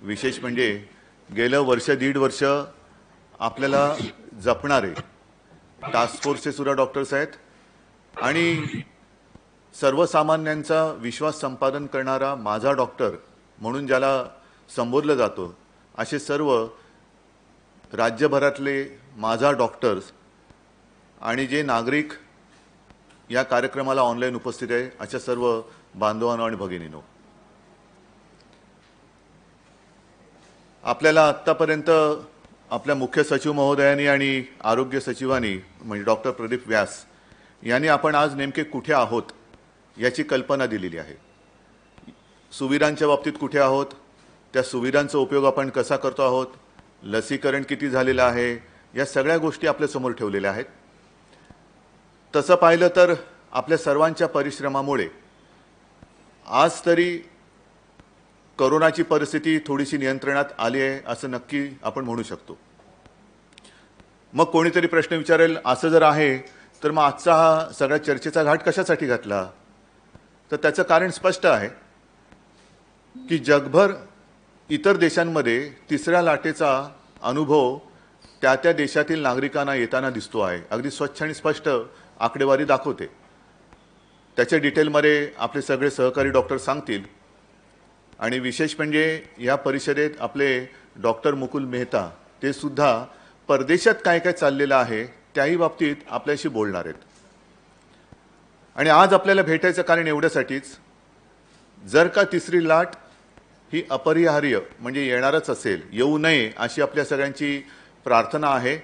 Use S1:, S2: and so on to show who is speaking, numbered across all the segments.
S1: विशेष म्हणजे गेलं वर्ष दीड वर्ष आपल्याला जपणारे टास्क फोर्सचे सुद्धा डॉक्टर्स आहेत आणि सर्वसामान्यांचा विश्वास संपादन करणारा माझा डॉक्टर म्हणून ज्याला संबोधलं जातं असे सर्व राज्यभरातले माझा डॉक्टर्स आणि जे नागरिक या कार्यक्रमाला ऑनलाईन उपस्थित आहे अशा सर्व बांधवांनो आणि भगिनींनो, आपल्याला आत्तापर्यंत आपल्या मुख्य सचिव महोदयांनी आणि आरोग्य सचिवांनी म्हणजे डॉक्टर प्रदीप व्यास यांनी आपण आज नेमके कुठे आहोत याची कल्पना दिलेली आहे। सुविधांच्या बाबतीत कुठे आहोत, त्या सुविधांचा उपयोग आपण कसा करतो आहोत, लसीकरण किती झालेलं आहे, या सगळ्या गोष्टी आपल्या समोर ठेवलेल्या आहेत। तसं पाहिलं तर आपल्या सर्वांच्या परिश्रमामुळे आज तरी कोरोनाची परिस्थिती थोडीशी नियंत्रणात आली आहे असं नक्की आपण म्हणू शकतो। मग कोणीतरी प्रश्न विचारेल, असं जर आहे तर मग आजचा हा सगळ्या चर्चेचा घाट कशासाठी घातला? तर त्याचं कारण स्पष्ट आहे की जगभर इतर देशांमध्ये तिसऱ्या लाटेचा अनुभव त्या त्या देशातील नागरिकांना येताना दिसतो आहे। अगदी स्वच्छ आणि स्पष्ट आकडेवारी दाखवते। त्याच्या डिटेलमध्ये आपले सगळे सहकारी डॉक्टर सांगतील। आणि विशेष म्हणजे या परिषदेत आपले डॉक्टर मुकुल मेहता ते सुद्धा परदेशात काय काय चाललेलं आहे त्याही बाबतीत आपल्याशी बोलणार आहेत। आणि आज आपल्याला भेटायचं कारण एवढ्यासाठीच, जर का तिसरी लाट ही अपरिहार्य म्हणजे येणारच असेल, येऊ नये अशी आपल्या सगळ्यांची प्रार्थना आहे।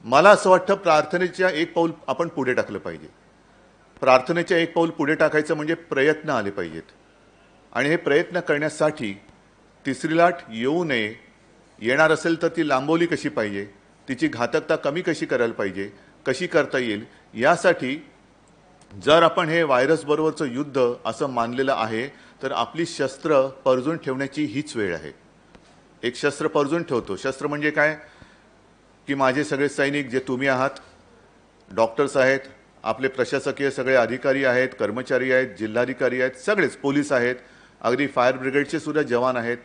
S1: मला असं वाटतं प्रार्थनेच्या एक पाऊल आपण पुढे टाकलं पाहिजे। प्रार्थनेच्या एक पाऊल पुढे टाकायचं म्हणजे प्रयत्न आले पाहिजेत आणि हे प्रयत्न करण्यासाठी तिसरी लाट येऊ नये, येणार असेल तर ती लांबवली कशी पाहिजे, तिची घातकता कमी कशी करायला पाहिजे, कशी करता येईल, यासाठी जर आपण हे व्हायरस बरोबरचं युद्ध असं मानलेलं आहे तर आपली शस्त्र परजून ठेवण्याची हीच वेळ आहे। एक शस्त्र परजून ठेवतो, शस्त्र म्हणजे काय की माझे सगळे सैनिक जे तुम्ही आहात, डॉक्टर्स आहेत, आपले प्रशासकीय सगळे अधिकारी आहेत, कर्मचारी आहेत, जिल्हाधिकारी आहेत, सगळेच पोलीस आहेत, अगदी फायर ब्रिगेडचे सुद्धा जवान आहेत,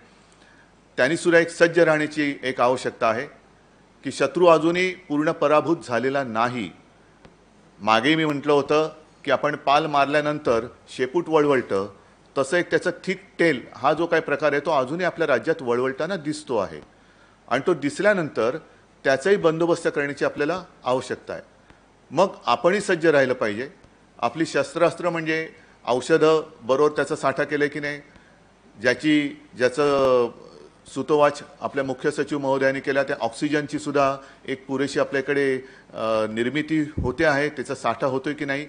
S1: त्यांनी सुद्धा एक सज्ज राहण्याची एक आवश्यकता आहे की शत्रू अजूनही पूर्ण पराभूत झालेला नाही। मागे मी म्हटलं होतं की आपण पाल मारल्यानंतर शेपूट वळवळतं, तसं एक त्याचं थिक टेल हा जो काही प्रकार आहे तो अजूनही आपल्या राज्यात वळवळताना दिसतो आहे आणि तो दिसल्यानंतर त्याचाही बंदोबस्त करण्याची आपल्याला आवश्यकता आहे। मग आपणही सज्ज राहिलं पाहिजे। आपली शस्त्रास्त्र म्हणजे औषधं बरोबर त्याचा साठा केलं की नाही, ज्याचं सुतोवाच आपल्या मुख्य सचिव महोदयांनी केला, त्या ऑक्सिजनची सुद्धा एक पुरेशी आपल्याकडे निर्मिती होते आहे, त्याचा साठा होतोय की नाही,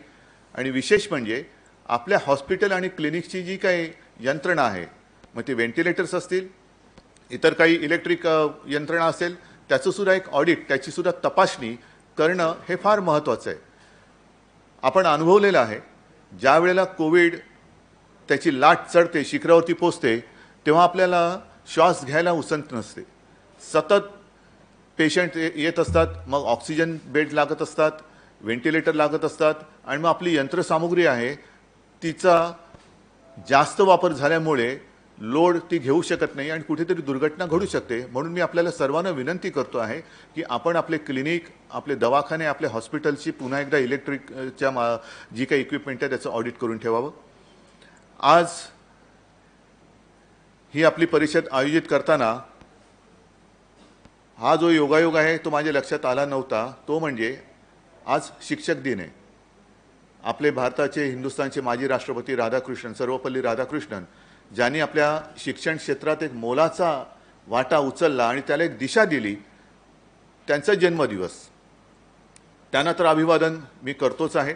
S1: आणि विशेष म्हणजे आपल्या हॉस्पिटल आणि क्लिनिकची जी काही यंत्रणा आहे, मग ते व्हेंटिलेटर्स असतील, इतर काही इलेक्ट्रिक यंत्रणा असेल, त्याचं सुद्धा एक ऑडिट, त्याची सुद्धा तपासणी करणं हे फार महत्त्वाचं आहे। आपण अनुभवलेलं आहे, ज्या वेळेला कोविड त्याची लाट चढते, शिखरावरती पोचते, तेव्हा आपल्याला श्वास घ्यायला उसंत नसते, सतत पेशंट येत असतात, मग ऑक्सिजन बेड लागत असतात, व्हेंटिलेटर लागत असतात आणि मग आपली यंत्रसामुग्री आहे तिचा जास्त वापर झाल्यामुळे लोड ती घेऊ शकत नाही आणि कुठेतरी दुर्घटना घडू शकते। म्हणून मी आपल्याला सर्वांना विनंती करतो आहे की आपण आपले क्लिनिक, आपले दवाखाने, आपले हॉस्पिटलची पुन्हा एकदा इलेक्ट्रिकच्या जी काही इक्विपमेंट आहे त्याचं ऑडिट करून ठेवावं। आज ही आपली परिषद आयोजित करताना हा जो योगायोग आहे तो माझ्या लक्षात आला नव्हता, तो म्हणजे आज शिक्षक दिन आहे। आपले भारताचे, हिंदुस्थानचे माजी राष्ट्रपती राधाकृष्णन, सर्वपल्ली राधाकृष्णन, ज्यांनी आपल्या शिक्षण क्षेत्रात एक मोलाचा वाटा उचलला आणि त्याला एक दिशा दिली, त्यांचा जन्मदिवस, त्यांना तर अभिवादन मी करतोच आहे।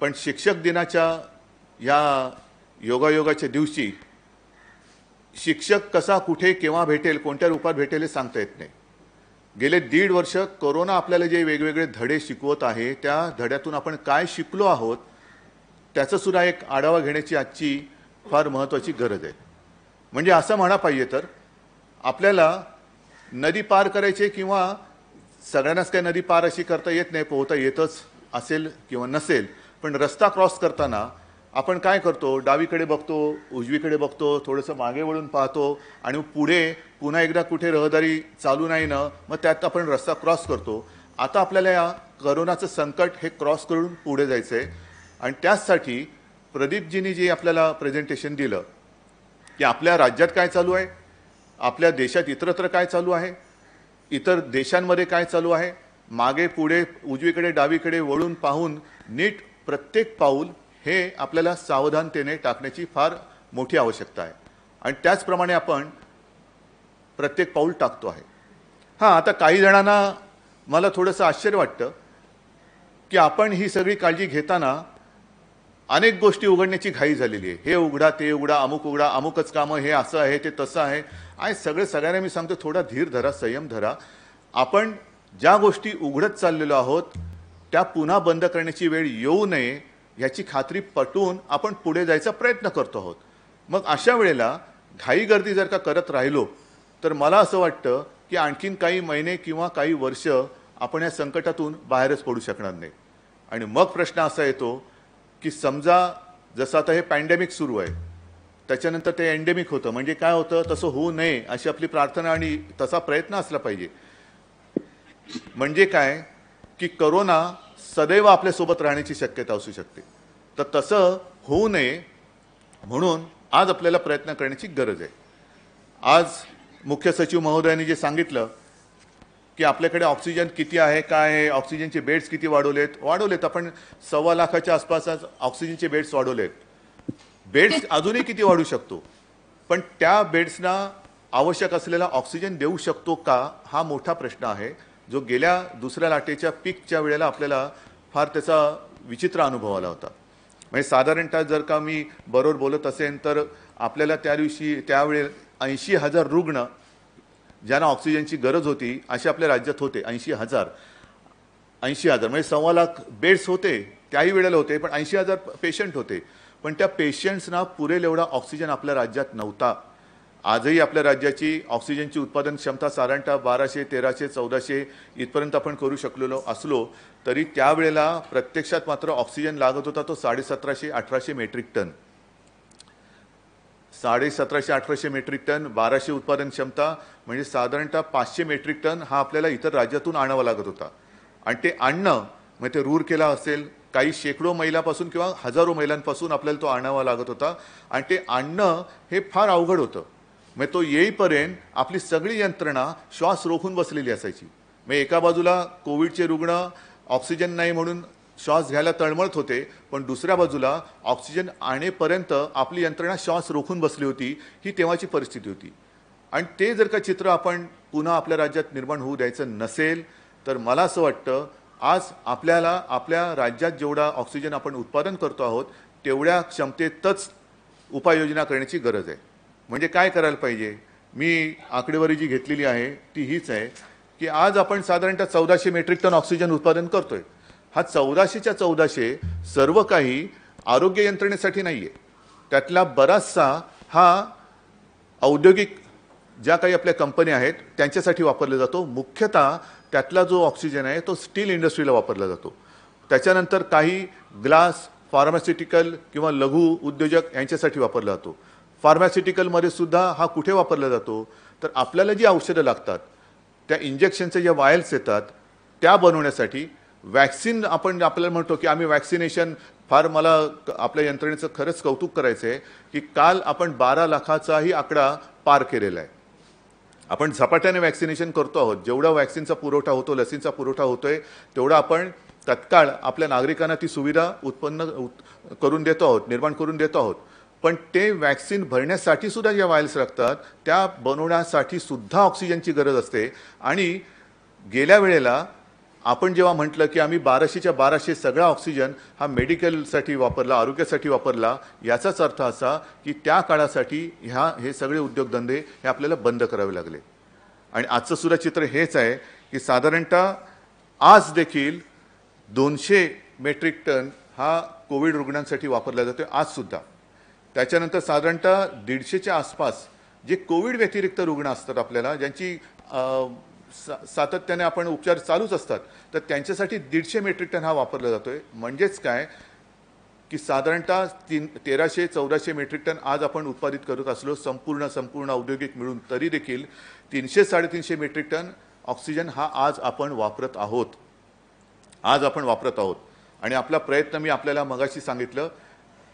S1: पण शिक्षक दिनाच्या या योगायोगाच्या दिवशी शिक्षक कसा, कुठे, केव्हा भेटेल, कोणत्या रूपात भेटेल हे सांगता येत नाही। गेले दीड वर्ष कोरोना आपल्याला जे वेगवेगळे धडे शिकवत आहे, त्या धड्यातून आपण काय शिकलो आहोत त्याचं सुद्धा एक आढावा घेण्याची आजची फार महत्त्वाची गरज आहे। म्हणजे असं म्हणा पाहिजे तर आपल्याला नदी पार करायची किंवा सगळ्यांनाच काही नदी पार अशी करता येत नाही, पोहता येतच असेल किंवा नसेल, पण रस्ता क्रॉस करताना आपण काय करतो, डावीकडे बघतो, उजवीकडे बघतो, थोडंसं मागे वळून पाहतो आणि पुढे पुन्हा एकदा कुठे रहदारी चालू नाही ना, मग त्यात आपण रस्ता क्रॉस करतो. आता आपल्याला या करोनाचं संकट हे क्रॉस करून पुढे जायचं आहे आणि त्याचसाठी प्रदीपजींनी जे आपल्याला प्रेझेंटेशन दिलं की आपल्या राज्यात काय चालू आहे, आपल्या देशात इतरत्र काय चालू आहे, इतर देशांमध्ये काय चालू आहे, मागे पुढे उजवीकडे डावीकडे वळून पाहून नीट प्रत्येक पाऊल हे आपल्याला सावधानतेने टाकण्याची फार मोठी आवश्यकता आहे आणि त्याचप्रमाणे आपण प्रत्येक पाऊल टाकतो आहे. हां, आता काही जणांना मला थोडंसं आश्चर्य वाटतं की आपण ही सगळी काळजी घेताना अनेक गोष्टी उघडण्याची घाई झालेली आहे. हे उघडा, ते उघडा, अमुक उघडा, अमुकच कामं, हे असं आहे, ते तसं आहे. आणि सगळ्यांना मी सांगतो, थोडा धीर धरा, संयम धरा. आपण ज्या गोष्टी उघडत चाललेलो आहोत त्या पुन्हा बंद करण्याची वेळ येऊ नये ह्याची खात्री पटवून आपण पुढे जायचा प्रयत्न करतो आहोत. मग अशा वेळेला घाई गर्दी जर का करत राहिलो तर मला असं वाटतं की आणखीन काही महिने किंवा काही वर्ष आपण या संकटातून बाहेरच पडू शकणार नाही. आणि मग प्रश्न असा येतो की समजा जसं आता हे पॅन्डेमिक सुरू आहे, त्याच्यानंतर ते एंडेमिक होतं, म्हणजे काय होतं, तसं होऊ नये अशी आपली प्रार्थना आणि तसा प्रयत्न असला पाहिजे. म्हणजे काय की करोना सदैव आपल्यासोबत राहण्याची शक्यता असू शकते. तर तसं होऊ नये म्हणून आज आपल्याला प्रयत्न करण्याची गरज आहे. आज मुख्य सचिव महोदयांनी जे सांगितलं की आपल्याकडे ऑक्सिजन किती आहे, काय आहे, ऑक्सिजनचे बेड्स किती वाढवलेत. आपण 1.25 लाखाच्या आसपास ऑक्सिजनचे बेड्स वाढवलेत. बेड्स अजूनही किती वाढू शकतो, पण त्या बेड्सना आवश्यक असलेला ऑक्सिजन देऊ शकतो का, हा मोठा प्रश्न आहे, जो गेल्या दुसऱ्या लाटेच्या पीकच्या वेळेला आपल्याला फार त्याचा विचित्र अनुभव आला होता. म्हणजे साधारणतः जर का मी बरोबर बोलत असेल तर आपल्याला त्यावेळी 80,000 रुग्ण ज्यांना ऑक्सिजनची गरज होती असे आपल्या राज्यात होते. 80,000 म्हणजे 1.25 लाख बेड्स होते त्याही वेळेला होते, पण 80,000 पेशंट होते. पण त्या पेशंट्सना पुरेल एवढा ऑक्सिजन आपल्या राज्यात नव्हता. आजही आपल्या राज्याची ऑक्सिजनची उत्पादन क्षमता साधारणतः 1200, 1300, 1400 इथपर्यंत आपण करू शकलेलो असलो तरी त्यावेळेला प्रत्यक्षात मात्र ऑक्सिजन लागत होता तो 1750, 1800 मेट्रिक टन. 1750, 1800 मेट्रिक टन, 1200 उत्पादन क्षमता म्हणजे साधारणतः 500 मेट्रिक टन हा आपल्याला इतर राज्यातून आणावा लागत होता. आणि ते आणणं म्हणजे ते रूरकेला असेल, काही शेकडो मैलापासून किंवा हजारो मैलांपासून आपल्याला तो आणावा लागत होता आणि ते आणणं हे फार अवघड होतं. म्हणजे तो येईपर्यंत आपली सगळी यंत्रणा श्वास रोखून बसलेली असायची. म्हणजे एका बाजूला कोविडचे रुग्ण ऑक्सिजन नाही म्हणून श्वास घ्यायला तळमळत होते, पण दुसऱ्या बाजूला ऑक्सिजन आणेपर्यंत आपली यंत्रणा श्वास रोखून बसली होती. ही तेव्हाची परिस्थिती होती. आणि ते जर का चित्र आपण पुन्हा आपल्या राज्यात निर्माण होऊ द्यायचं नसेल तर मला असं वाटतं आज आपल्याला आपल्या राज्यात जेवढा ऑक्सिजन आपण उत्पादन करतो आहोत तेवढ्या क्षमतेतच उपाययोजना करण्याची गरज आहे. म्हणजे काय करायला पाहिजे, मी आकडेवारी जी घेतलेली आहे ती हीच आहे की आज आपण साधारणतः 1400 मेट्रिक टन ऑक्सिजन उत्पादन करतोय. हा 1400च्या 1400 सर्व काही आरोग्य यंत्रणेसाठी नाही आहे. त्यातला बराचसा हा औद्योगिक ज्या काही आपल्या कंपन्या आहेत त्यांच्यासाठी वापरला जातो. मुख्यतः त्यातला जो ऑक्सिजन आहे तो स्टील इंडस्ट्रीला वापरला जातो. त्याच्यानंतर काही ग्लास, फार्मास्युटिकल किंवा लघु उद्योजक यांच्यासाठी वापरला जातो. फार्मास्युटिकलमध्ये सुद्धा हा कुठे वापरला जातो तर आपल्याला जी औषधं लागतात त्या इंजेक्शनचे ज्या वायल्स येतात त्या बनवण्यासाठी. वॅक्सिन आपण आपल्याला म्हणतो की आम्ही वॅक्सिनेशन फार मला आपल्या यंत्रणेचं खरंच कौतुक करायचं आहे की काल आपण 12 लाखाचाही आकडा पार केलेला आहे. आपण झपाट्याने वॅक्सिनेशन करतो आहोत. जेवढा वॅक्सिनचा पुरवठा होतो, लसींचा पुरवठा होतोय तेवढा आपण तत्काळ आपल्या नागरिकांना ती सुविधा करून देतो आहोत, निर्माण करून देतो आहोत. पण ते वॅक्सिन भरण्यासाठी सुद्धा ज्या वायल्स लागतात त्या बनवण्यासाठी सुद्धा ऑक्सिजनची गरज असते. आणि गेल्या वेळेला आपण जेव्हा म्हटलं की आम्ही 1200च्या 1200 सगळा ऑक्सिजन हा मेडिकलसाठी वापरला, आरोग्यासाठी वापरला, याचाच अर्थ असा की त्या काळासाठी हे सगळे उद्योगधंदे हे आपल्याला बंद करावे लागले. आणि आजचं सुद्धा चित्र हेच आहे की साधारणतः आज देखील 200 मेट्रिक टन हा कोविड रुग्णांसाठी वापरला जातो आजसुद्धा. त्याच्यानंतर साधारणतः 150च्या आसपास जे कोविड व्यतिरिक्त रुग्ण असतात आपल्याला, ज्यांची सातत्याने आपण उपचार चालूच असतात, तर त्यांच्यासाठी 150 मेट्रिक टन हा वापरला जातोय. म्हणजेच काय, की साधारणतः 1300-1400 मेट्रिक टन आज आपण उत्पादित करत असलो संपूर्ण औद्योगिक मिळून, तरी देखील 300-350 मेट्रिक टन ऑक्सिजन हा आज आपण वापरत आहोत. आणि आपला प्रयत्न मी आपल्याला मगाशी सांगितलं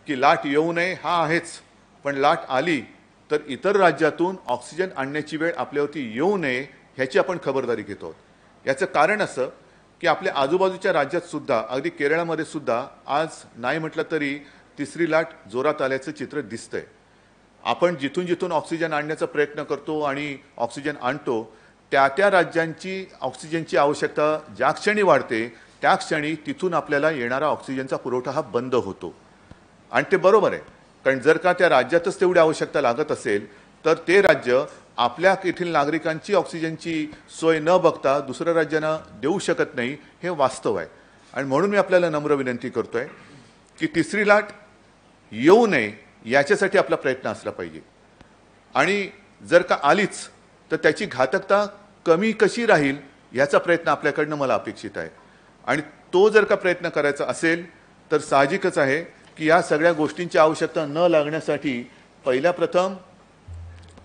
S1: की लाट येऊ नये हा आहेच, पण लाट आली तर इतर राज्यातून ऑक्सिजन आणण्याची वेळ आपल्यावरती येऊ नये ह्याची आपण खबरदारी घेतो आहोत. याचं कारण असं की आपल्या आजूबाजूच्या राज्यात सुद्धा, अगदी केरळमध्ये सुद्धा आज नाही म्हटलं तरी तिसरी लाट जोरात आल्याचं चित्र दिसतंय. आपण जिथून ऑक्सिजन आणण्याचा प्रयत्न करतो आणि ऑक्सिजन आणतो, त्या राज्यांची ऑक्सिजनची आवश्यकता ज्या क्षणी वाढते त्या क्षणी तिथून आपल्याला येणारा ऑक्सिजनचा पुरवठा हा बंद होतो. आणि ते बरोबर आहे, कारण जर का त्या राज्यातच तेवढी आवश्यकता लागत असेल तर ते राज्य आपल्या येथील नागरिकांची ऑक्सिजनची सोय न बघता दुसऱ्या राज्यांना देऊ शकत नाही, हे वास्तव आहे. आणि म्हणून मी आपल्याला नम्र विनंती करतोय की तिसरी लाट येऊ नये याच्यासाठी आपला प्रयत्न असला पाहिजे. आणि जर का आलीच तर त्याची घातकता कमी कशी राहील याचा प्रयत्न आपल्याकडनं मला अपेक्षित आहे. आणि तो जर का प्रयत्न करायचा असेल तर साहजिकच आहे की या सगळ्या गोष्टींची आवश्यकता न लागण्यासाठी पहिल्या प्रथम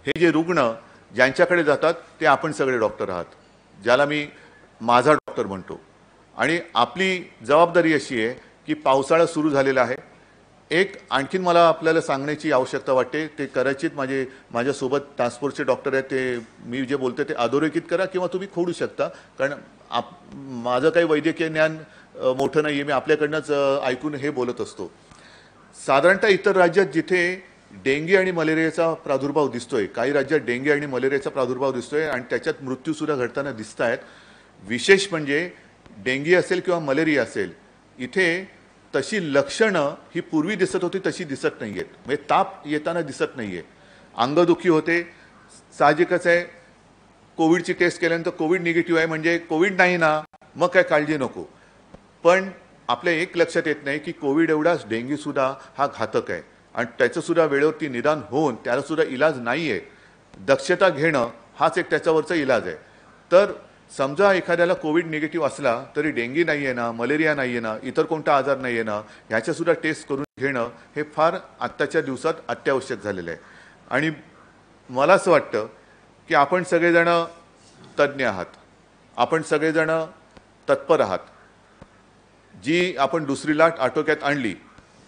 S1: हे जे रुग्ण ज्यांच्याकडे जातात ते आपण सगळे डॉक्टर आहात, ज्याला मी माझा डॉक्टर म्हणतो. आणि आपली जबाबदारी अशी आहे की पावसाळा सुरू झालेला आहे. एक आणखीन मला आपल्याला सांगण्याची आवश्यकता वाटते, ते कदाचित माझ्यासोबत टास्क फोर्सचे डॉक्टर आहेत, ते मी जे बोलते ते अधोरेखित करा किंवा तुम्ही खोडू शकता, कारण माझं काही वैद्यकीय ज्ञान मोठं नाही आहे, मी आपल्याकडनंच ऐकून हे बोलत असतो. साधारणतः इतर राज्यात जिथे डेंगी आणि मलेरियाचा प्रादुर्भाव दिसतोय, काही राज्यात डेंगी आणि मलेरियाचा प्रादुर्भाव दिसतोय आणि त्याच्यात मृत्यूसुद्धा घडताना दिसत आहेत. विशेष म्हणजे डेंगी असेल किंवा मलेरिया असेल, इथे तशी लक्षणं ही पूर्वी दिसत होती तशी दिसत नाही आहेत. म्हणजे ताप येताना दिसत नाही आहे, अंगदुखी होते, साहजिकच आहे. कोविडची टेस्ट केल्यानंतर कोविड निगेटिव्ह आहे म्हणजे कोविड नाही ना, मग काय काळजी नको. पण आपल्या एक लक्षात येत नाही की कोविड एवढाच डेंगीसुद्धा हा घातक आहे आणि त्याचंसुद्धा वेळेवरती निदान होऊन त्यालासुद्धा इलाज नाही आहे. दक्षता घेणं हाच एक त्याच्यावरचा इलाज आहे. तर समजा एखाद्याला कोविड निगेटिव्ह असला तरी डेंगी नाही आहे ना, मलेरिया नाही आहे ना, इतर कोणता आजार नाही आहे ना, ह्याच्यासुद्धा टेस्ट करून घेणं हे फार आत्ताच्या दिवसात अत्यावश्यक झालेलं आहे. आणि मला असं वाटतं की आपण सगळेजण तज्ज्ञ आहात, आपण सगळेजण तत्पर आहात. जी आपण दुसरी लाट आटोक्यात आणली,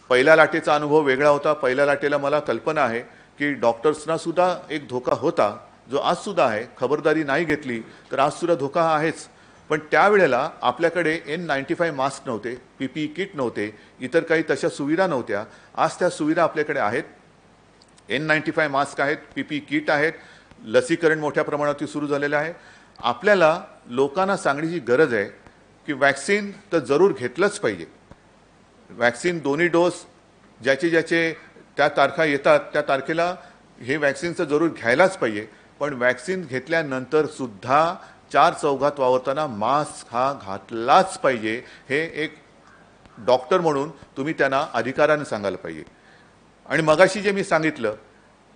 S1: पहिल्या लाटेचा अनुभव वेगळा होता. पहिल्या लाटेला मला कल्पना आहे की डॉक्टर्सना सुद्धा एक धोका होता, जो आजसुद्धा आहे. खबरदारी नाही घेतली तर आजसुद्धा धोका आहेच. पण त्यावेळेला आपल्याकडे N95 मास्क नव्हते, PPE किट नव्हते, इतर काही तशा सुविधा नव्हत्या. आज त्या सुविधा आपल्याकडे आहेत. N95 मास्क आहेत, PPE किट आहेत, लसीकरण मोठ्या प्रमाणात सुरू झालेलं आहे. आपल्याला लोकांना सांगण्याची गरज आहे की वॅक्सिन तर जरूर घेतलंच पाहिजे. वॅक्सिन दोन्ही डोस ज्याचे त्या तारखा येतात त्या तारखेला हे वॅक्सिनचं जरूर घ्यायलाच पाहिजे. पण वॅक्सिन घेतल्यानंतर सुद्धा चार चौघात वावरताना मास्क हा घातलाच पाहिजे. हे एक डॉक्टर म्हणून तुम्ही त्यांना अधिकाराने सांगायला पाहिजे. आणि मगाशी जे मी सांगितलं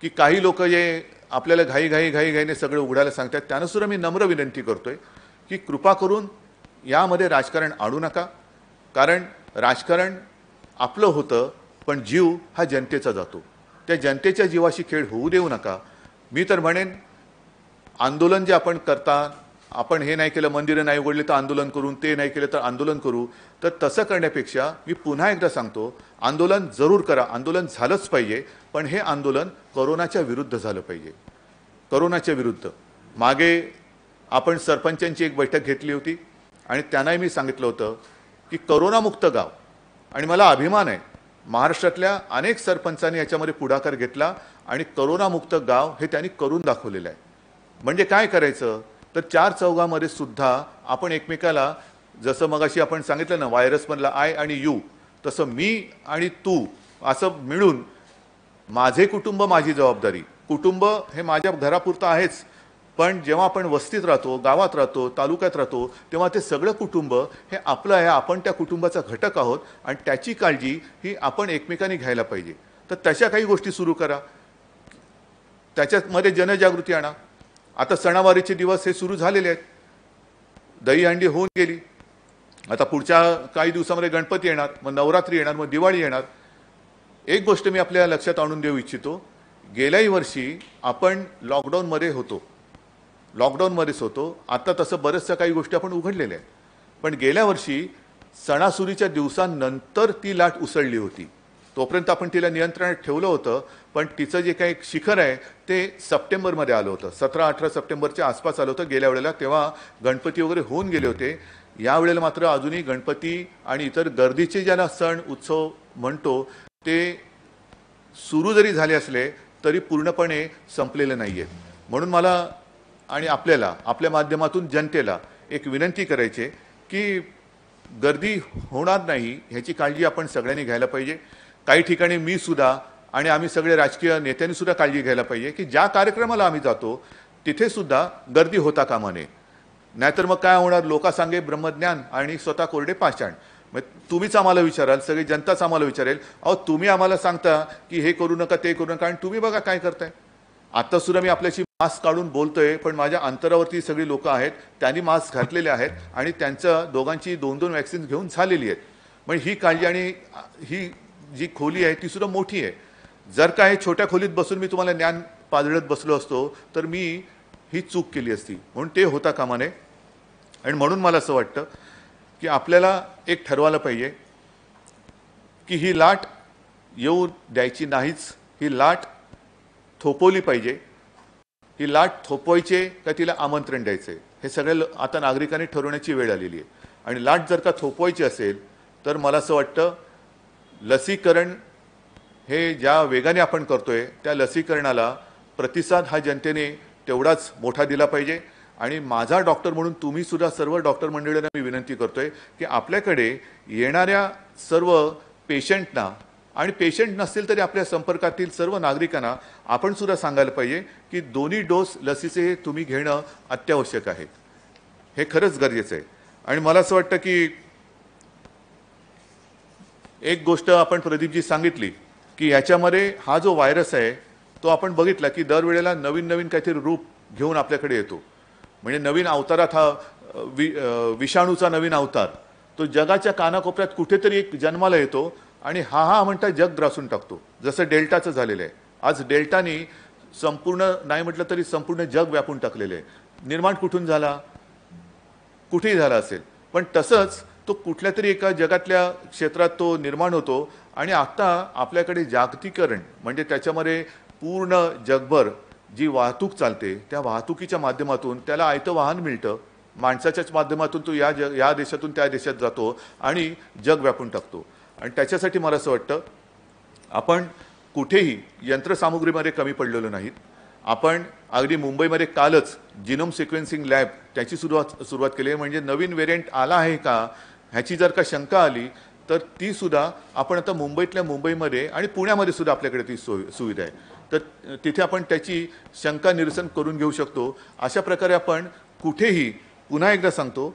S1: की काही लोक जे आपल्याला घाईने सगळं उघडायला सांगतात, त्यांना सुद्धा मी नम्र विनंती करतोय की कृपा करून यामध्ये राजकारण आणू नका. कारण राजकारण आपलं होतं पण जीव हा जनतेचा जातो. त्या जनतेच्या जीवाशी खेळ होऊ देऊ नका. मी तर म्हणेन आंदोलन जे आपण करता, आपण हे नाही केलं, मंदिरं नाही उघडली तर आंदोलन करू, ते नाही केलं तर आंदोलन करू, तर तसं करण्यापेक्षा मी पुन्हा एकदा सांगतो, आंदोलन जरूर करा, आंदोलन झालंच पाहिजे. पण हे आंदोलन कोरोनाच्या विरुद्ध झालं पाहिजे. कोरोनाच्या विरुद्ध. मागे आपण सरपंचांची एक बैठक घेतली होती आणि त्यांनाही मी सांगितलं होतं की कोरोनामुक्त गाव, आणि मला अभिमान आहे महाराष्ट्रातल्या अनेक सरपंचांनी याच्यामध्ये पुढाकार घेतला आणि कोरोनामुक्त गाव हे त्यांनी करून दाखवलेलं आहे. म्हणजे काय करायचं तर चार चौघामध्ये सुद्धा आपण एकमेकाला, जसं मगाशी आपण सांगितलं ना व्हायरसमधला आय आणि यू, तसं मी आणि तू असं मिळून माझे कुटुंब माझी जबाबदारी. कुटुंब हे माझ्या घरापुरतं आहेच, पण जेव्हा आपण वस्तीत राहतो, गावात राहतो, तालुक्यात राहतो, तेव्हा ते सगळं कुटुंब हे आपलं आहे. आपण त्या कुटुंबाचा घटक आहोत आणि त्याची काळजी ही आपण एकमेकांनी घ्यायला पाहिजे. तर तशा काही गोष्टी सुरू करा, त्याच्यामध्ये जनजागृती आणा. आता सणावारीचे दिवस हे सुरू झालेले आहेत, दहीहंडी होऊन गेली. आता पुढच्या काही दिवसामध्ये गणपती येणार, मग नवरात्री येणार, मग दिवाळी येणार. एक गोष्ट मी आपल्या लक्षात आणून देऊ इच्छितो, गेल्याही वर्षी आपण लॉकडाऊनमध्येच होतो. आता तसं बऱ्याचशा काही गोष्टी आपण उघडलेल्या आहेत, पण गेल्या वर्षी सणासुदीच्या दिवसांनंतर ती लाट उसळली होती. तोपर्यंत आपण तिला नियंत्रणात ठेवलं होतं, पण तिचं जे काही शिखर आहे ते सप्टेंबरमध्ये आलं होतं. 17-18 सप्टेंबरच्या आसपास आलं होतं गेल्या वेळेला. तेव्हा गणपती वगैरे होऊन गेले होते. यावेळेला मात्र अजूनही गणपती आणि इतर गर्दीचे ज्याला सण उत्सव म्हणतो ते सुरू जरी झाले असले तरी पूर्णपणे संपलेले नाही आहेत. म्हणून मला आणि आपल्याला, आपल्या माध्यमातून जनतेला एक विनंती करायची की गर्दी होणार नाही ह्याची काळजी आपण सगळ्यांनी घ्यायला पाहिजे. काही ठिकाणी मी सुद्धा आणि आम्ही सगळे राजकीय नेत्यांनी सुद्धा काळजी घ्यायला पाहिजे की ज्या कार्यक्रमाला आम्ही जातो तिथे सुद्धा गर्दी होता कामा नये. नाहीतर मग काय होणार, लोकांसांगे ब्रह्मज्ञान आणि स्वतः कोरडे पाषाण. मग तुम्हीच आम्हाला विचाराल, सगळी जनताच आम्हाला विचारेल, अहो तुम्ही आम्हाला सांगता की हे करू नका ते करू नका, आणि तुम्ही बघा काय करताय. आता सुद्धा मी आपल्याशी मास्क काढून बोलतोय, पण माझ्या अंतरावरती सगळी लोक आहेत त्यांनी मास्क घातलेले आहेत आणि त्यांचं दोघांची 2-2 वॅक्सिन घेऊन झालेली आहेत. पण ही काळजी आणि ही जी खोली आहे ती सुद्धा मोठी आहे. जर का हे छोट्या खोलीत बसून मी तुम्हाला ज्ञान पाजळत बसलो असतो तर मी ही चूक केली असती. म्हणून ते होता कामा नये. आणि म्हणून मला असं वाटतं की आपल्याला एक ठरवायला पाहिजे की ही लाट येऊ द्यायची नाहीच. ही लाट थोपवली पाहिजे. ही लाट थोपवायचे का तिला आमंत्रण द्यायचं आहे हे सगळ्या आता नागरिकांनी ठरवण्याची वेळ आलेली आहे. आणि लाट जर का थोपवायची असेल तर मला असं वाटतं लसीकरण हे ज्या वेगाने आपण करतोय त्या लसीकरणाला प्रतिसाद हा जनतेने तेवढाच मोठा दिला पाहिजे. आणि माझा डॉक्टर म्हणून तुम्ही सुद्धा सर्व डॉक्टर मंडळींना मी विनंती करतोय की आपल्याकडे येणाऱ्या सर्व पेशंटना आणि पेशंट नसतील तरी आपल्या संपर्कातील सर्व नागरिकांना आपण सुद्धा सांगायला पाहिजे की दोन्ही डोस लसीचे तुम्ही घेणं अत्यावश्यक आहे. हे खरंच गरजेचं आहे. आणि मला असं वाटतं की एक गोष्ट आपण प्रदीपजी सांगितली की याच्यामध्ये हा जो व्हायरस आहे तो आपण बघितला की दरवेळेला नवीन नवीन काहीतरी रूप घेऊन आपल्याकडे येतो. म्हणजे नवीन अवतारात हा विषाणूचा नवीन अवतार तो जगाच्या कानाकोपऱ्यात कुठेतरी एक जन्माला येतो आणि हा म्हणता जग ग्रासून टाकतो. जसं डेल्टाचं झालेलं आहे. आज डेल्टानी संपूर्ण नाही म्हटलं तरी संपूर्ण जग व्यापून टाकलेलं आहे. निर्माण कुठून झाला, कुठेही झाला असेल, पण तसंच तो कुठल्या तरी एका जगातल्या क्षेत्रात तो निर्माण होतो. आणि आता आपल्याकडे जागतिकीकरण म्हणजे त्याच्यामध्ये पूर्ण जगभर जी वाहतूक चालते त्या वाहतुकीच्या माध्यमातून त्याला आयतं वाहन मिळतं. माणसाच्याच माध्यमातून तो या देशातून त्या देशात जातो आणि जग व्यापून टाकतो. आणि त्याच्यासाठी मला असं वाटतं आपण कुठेही यंत्रसामुग्रीमध्ये कमी पडलेलो नाहीत. आपण अगदी मुंबईमध्ये कालच जिनोम सिक्वेन्सिंग लॅब त्याची सुरुवात केली आहे. म्हणजे नवीन व्हेरियंट आला आहे का ह्याची जर का शंका आली तर ती सुद्धा आपण आता मुंबईमध्ये आणि पुण्यामध्ये सुद्धा आपल्याकडे ती सुविधा आहे. तर तिथे आपण त्याची शंका निरसन करून घेऊ शकतो. अशा प्रकारे आपण कुठेही पुन्हा एकदा सांगतो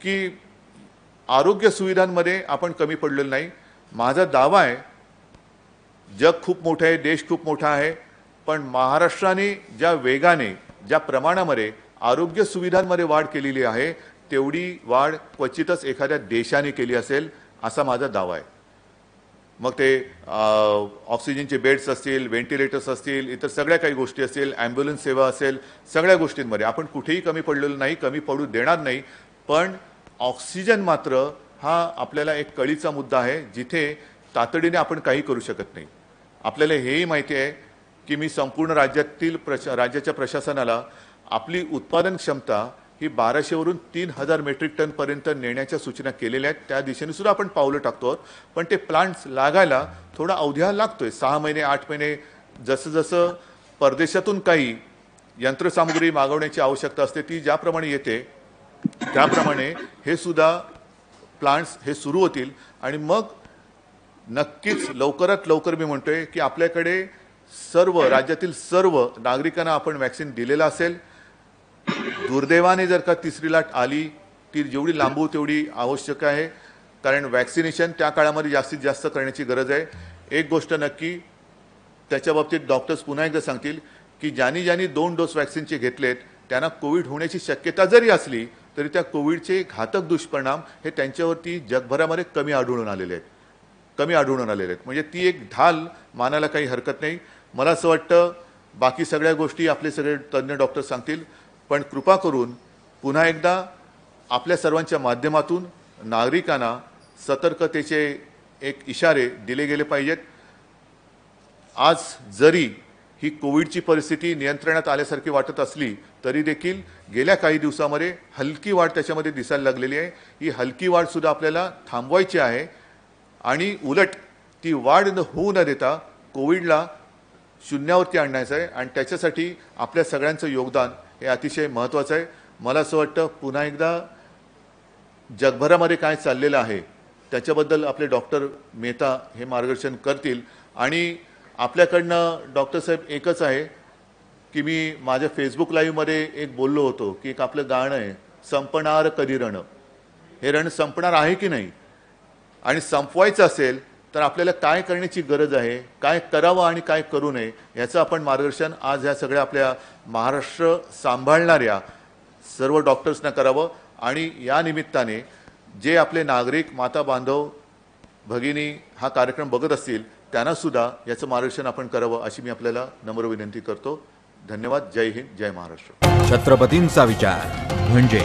S1: की आरोग्य सुविधांमध्ये आपण कमी पडलेलो नाही. माझा दावा आहे जग खूप मोठं आहे, देश खूप मोठा आहे, पण महाराष्ट्राने ज्या वेगाने ज्या प्रमाणामध्ये आरोग्य सुविधांमध्ये वाढ केलेली आहे तेवढी वाढ क्वचितच एखाद्या देशाने केली असेल असा माझा दावा आहे. मग ते ऑक्सिजनचे बेड्स असतील, व्हेंटिलेटर्स असतील, इतर सगळ्या काही गोष्टी असतील, ॲम्ब्युलन्स सेवा असेल, सगळ्या गोष्टींमध्ये आपण कुठेही कमी पडलेलो नाही, कमी पडू देणार नाही. पण ऑक्सिजन मात्र हा आपल्याला एक कळीचा मुद्दा आहे जिथे तातडीने आपण काही करू शकत नाही. आपल्याला हेही माहिती आहे की मी संपूर्ण राज्याच्या प्रशासनाला आपली उत्पादन क्षमता ही 1200वरून 3000 मेट्रिक टनपर्यंत नेण्याच्या सूचना केलेल्या आहेत. त्या दिशेने सुद्धा आपण पावलं टाकतो. पण ते प्लांट्स लागायला थोडा अवधी लागतोय. 6 महिने 8 महिने जसं जसं परदेशातून काही यंत्रसामुग्री मागवण्याची आवश्यकता असते ती ज्याप्रमाणे येते त्याप्रमाणे हे सुद्धा प्लांट्स हे सुरू होतील. आणि मग नक्कीच लवकरात लवकर मी म्हणतोय की आपल्याकडे सर्व राज्यातील सर्व नागरिकांना आपण वॅक्सिन दिलेलं असेल. दुर्दैवाने जर का तिसरी लाट आली ती जेवढी लांबू तेवढी आवश्यक आहे, कारण वॅक्सिनेशन त्या काळामध्ये जास्तीत जास्त करण्याची गरज आहे. एक गोष्ट नक्की त्याच्या बाबतीत डॉक्टर्स पुन्हा एकदा सांगतील की ज्यांनी 2 डोस वॅक्सिनचे घेतलेत त्यांना कोविड होण्याची शक्यता जरी असली तरी त्या कोविडचे घातक दुष्परिणाम हे त्यांच्यावरती जगभरामध्ये कमी आढळून आलेले आहेत. म्हणजे ती एक ढाल मानायला काही हरकत नाही. मला असं वाटतं बाकी सगळ्या गोष्टी आपले सगळे तज्ज्ञ डॉक्टर सांगतील, पण कृपा करून पुन्हा एकदा आपल्या सर्वांच्या माध्यमातून नागरिकांना सतर्कतेचे एक इशारे दिले गेले पाहिजेत. आज जरी ही कोविडची परिस्थिती नियंत्रणात आल्यासारखी वाटत असली तरी देखील गेल्या काही दिवसामध्ये हलकी वाढ त्याच्यामध्ये दिसायला लागलेली आहे. ही हलकी वाढसुद्धा आपल्याला थांबवायची आहे आणि उलट ती वाढ होऊ न देता कोविडला शून्यावरती आणायचं आहे आणि त्याच्यासाठी आपल्या सगळ्यांचं योगदान हे अतिशय महत्त्वाचं आहे. मला असं वाटतं पुन्हा एकदा जगभरामध्ये काय चाललेलं आहे त्याच्याबद्दल आपले डॉक्टर मेहता हे मार्गदर्शन करतील. आणि आपल्याकडनं डॉक्टर साहेब एकच आहे की मी माझ्या फेसबुक लाईव्हमध्ये एक बोललो होतो की एक आपलं गाणं आहे, संपणार कधी रण. हे रण संपणार आहे की नाही आणि संपवायचं असेल तर आपल्याला काय करण्याची गरज आहे, काय करावं आणि काय करू नये याचं आपण मार्गदर्शन आज ह्या सगळ्या आपल्या महाराष्ट्र सांभाळणाऱ्या सर्व डॉक्टर्सना करावं. आणि या निमित्ताने जे आपले नागरिक माता बांधव भगिनी हा कार्यक्रम बघत असतील त्यांनासुद्धा याचं मार्गदर्शन आपण करावं अशी मी आपल्याला नम्र विनंती करतो. धन्यवाद. जय हिंद, जय महाराष्ट्र.
S2: छत्रपतींचा विचार म्हणजे